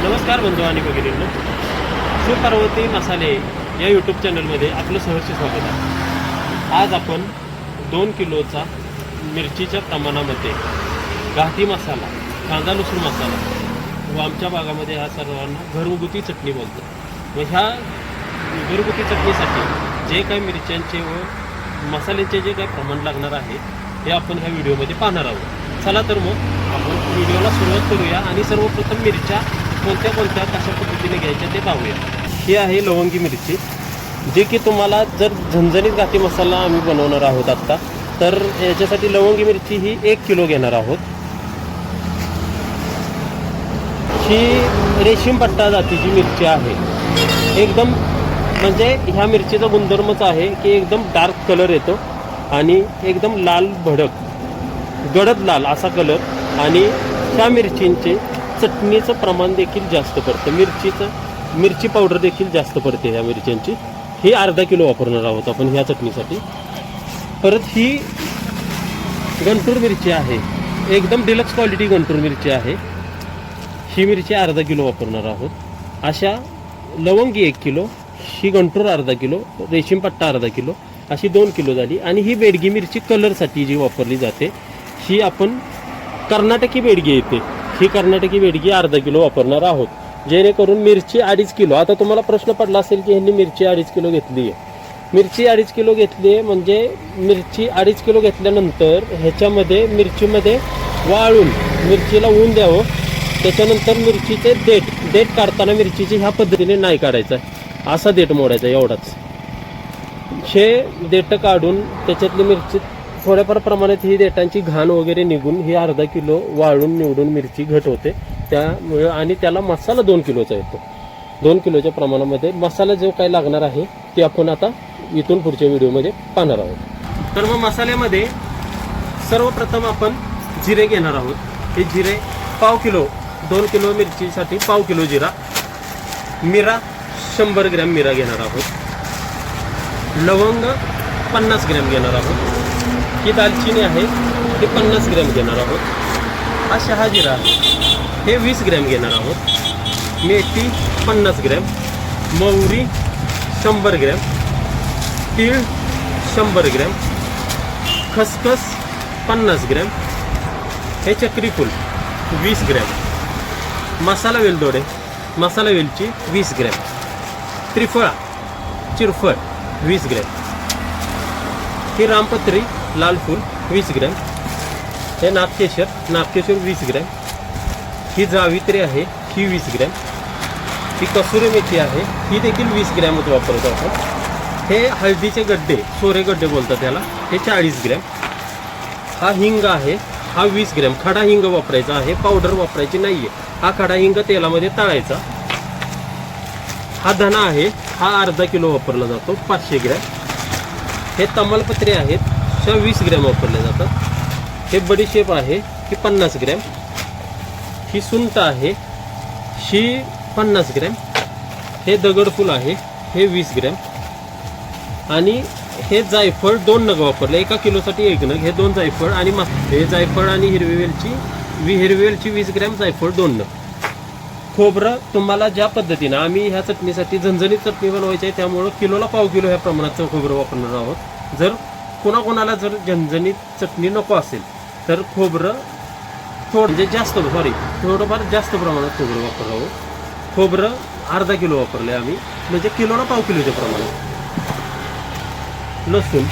नमस्कार बंधू आणि भगिनींनो, सुपार्वती मसाले या यूट्यूब चॅनलमध्ये आपलं सहर्ष स्वागत आहे। आज आपण 2 किलोचा मिरचीच्या प्रमाणामध्ये गाठी मसाला, कांदा लसूण मसाला व आमच्या भागामध्ये ह्या सर्वांना घरगुती चटणी बोलतो। व ह्या घरगुती चटणीसाठी जे काही मिरच्यांचे व मसाल्याचे जे काही प्रमाण लागणार आहे ते आपण ह्या व्हिडिओमध्ये पाहणार आहोत। चला तर मग आपण व्हिडिओला सुरुवात करूया आणि सर्वप्रथम मिरच्या कोणत्या कोणत्या कशा पद्धतीने घ्यायच्या ते पाहूया। ही आहे लवंगी मिरची, जे की तुम्हाला जर झणझणीत गाठी मसाला आम्ही बनवणार आहोत आत्ता, तर याच्यासाठी लवंगी मिरची ही 1 किलो घेणार आहोत। ही रेशीम पट्टा जातीची मिरची आहे। एकदम म्हणजे ह्या मिरचीचा गुणधर्मच आहे की एकदम डार्क कलर येतो आणि एकदम लाल भडक गडद लाल असा कलर, आणि ह्या मिरचींचे चटणीचं प्रमाण देखील जास्त पडतं। मिरची पावडर देखील जास्त पडते ह्या मिरच्यांची। ही अर्धा किलो वापरणार आहोत आपण ह्या चटणीसाठी। परत ही गंटूर मिरची आहे, एकदम डिलक्स क्वालिटी गंटूर मिरची आहे। ही मिरची अर्धा किलो वापरणार आहोत। अशा लवंगी 1 किलो, ही गंटूर अर्धा किलो, रेशीम पट्टा अर्धा किलो, अशी 2 किलो झाली। आणि ही बेडगी मिरची कलरसाठी जी वापरली जाते, ही आपण कर्नाटकी बेडगी येते, ही कर्नाटकी बेडगी अर्धा किलो वापरणार आहोत, जेणेकरून मिरची 2.5 किलो। आता तुम्हाला प्रश्न पडला असेल की ह्यांनी मिरची 2.5 किलो घेतली आहे। मिरची 2.5 किलो घेतली आहे म्हणजे मिरची 2.5 किलो घेतल्यानंतर ह्याच्यामध्ये मिरचीमध्ये वाळून मिरचीला ऊन द्यावं। त्याच्यानंतर मिरचीचे देठ काढताना मिरचीची ह्या पद्धतीने नाही काढायचा, असा देठ मोडायचा एवढाच। हे देठ काढून त्याच्यातली मिरची थोड्याफार प्रमाणात ही देठांची घाण वगैरे निघून ही अर्धा किलो वाळून निवडून मिरची घट होते त्यामुळे, आणि त्याला मसाला 2 किलोचा येतो। 2 किलोच्या प्रमाणामध्ये मसाला जो काही लागणार आहे ते आपण आता इथून पुढच्या व्हिडिओमध्ये पाहणार आहोत। तर मग मसाल्यामध्ये सर्वप्रथम आपण जिरे घेणार आहोत। हे जिरे पाव किलो, 2 किलो मिरचीसाठी पाव किलो जिरा, मिरा 100 ग्रॅम मिरा घेणार आहोत, लवंग 50 ग्रॅम घेणार आहोत, ही दालचिनी आहे ही 50 ग्रॅम घेणार आहोत, हा शहाजिरा हे 20 ग्रॅम घेणार आहोत, मेथी 50 ग्रॅम, मोहरी 100 ग्रॅम, तीळ 100 ग्रॅम, खसखस 50 ग्रॅम, हे चक्रीफूल 20 ग्रॅम, मसाला वेलदोडे मसाला वेलची 20 ग्रॅम, त्रिफळा चिरफळ 20 ग्रॅम, ही रामपत्री लाल फूल 20 ग्रॅम, हे नागकेशर 20 ग्रॅम, ही जावित्री आहे ही 20 ग्रॅम, ही कसुरी मेथी आहे ही देखील 20 ग्रॅमच वापरतो आपण। हे हळदीचे गड्डे, सोरे गड्डे बोलतात त्याला, हे 40 ग्रॅम, हा हिंग आहे हा 20 ग्रॅम, खडा हिंग वापरायचा आहे, पावडर वापरायची नाहीये। हा खडा हिंग तेलामध्ये तळायचा। हा धना आहे हा अर्धा किलो वापरला जातो, 500 ग्रॅम। हे तमालपत्रे आहेत, 20 ग्रॅम वापरले जातात। हे बडीशेप आहे ही 50 ग्रॅम, ही सुंठ आहे ही 50 ग्रॅम, हे दगडफूल आहे हे 20 ग्रॅम, आणि हे जायफळ 2 नग वापरले, 1 किलोसाठी 1 नग, हे 2 जायफळ, आणि हे जायफळ आणि हिरवी वेलची 20 ग्रॅम, जायफळ 2 नग। खोबरं तुम्हाला ज्या पद्धतीनं, आम्ही ह्या चटणीसाठी झणझणीत चटणी बनवायची आहे त्यामुळं किलोला पाव किलो ह्या प्रमाणाचं खोबरं वापरणार आहोत। जर कोणाकोणाला जर झणझणीत चटणी नको असेल तर खोबरं थोडंफार जास्त प्रमाणात खोबरं वापरावं। खोबरं अर्धा किलो वापरले आम्ही, म्हणजे किलोला पाव किलोच्या प्रमाणात। लसूण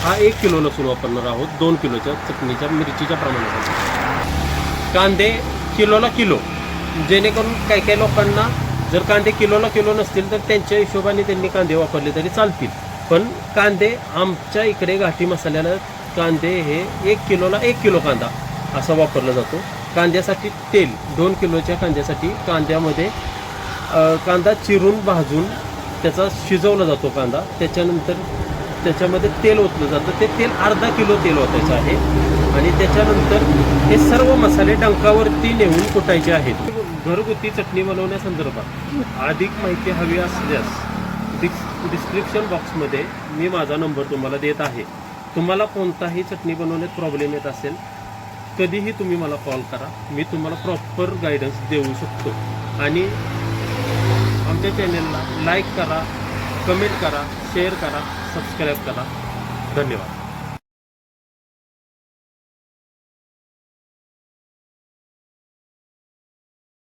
हा 1 किलो लसूण वापरणार आहोत 2 किलोच्या चटणीच्या मिरचीच्या प्रमाणात। कांदे किलोला किलो, जेणेकरून काही लोकांना जर कांदे किलोला किलो नसतील तर त्यांच्या हिशोबाने त्यांनी कांदे वापरले तरी चालतील, पण कांदे आमच्या इकडे गाठी मसाल्याला कांदे हे 1 किलोला 1 किलो कांदा असा वापरला जातो। कांद्यासाठी तेल 2 किलोच्या कांद्यासाठी कांद्यामध्ये कांदा चिरून भाजून त्याचा शिजवला जातो कांदा, त्याच्यानंतर त्याच्यामध्ये तेल ओतलं जातं, ते तेल अर्धा किलो तेल ओतायचं आहे, आणि त्याच्यानंतर हे सर्व मसाले डंकावरती नेऊन कुटायचे आहेत। घरगुती चटणी बनवण्यासंदर्भात अधिक माहिती हवी असल्यास डिस्क्रिप्शन बॉक्समध्ये मी माझा नंबर तुम्हाला देत आहे। तुम्हाला कोणताही चटणी बनवण्यात प्रॉब्लेम येत असेल कधीही तुम्ही मला कॉल करा, मी तुम्हाला प्रॉपर गायडन्स देऊ शकतो। आणि आमच्या चॅनलला लाईक करा, कमेंट करा, शेअर करा, सबस्क्राईब करा. धन्यवाद.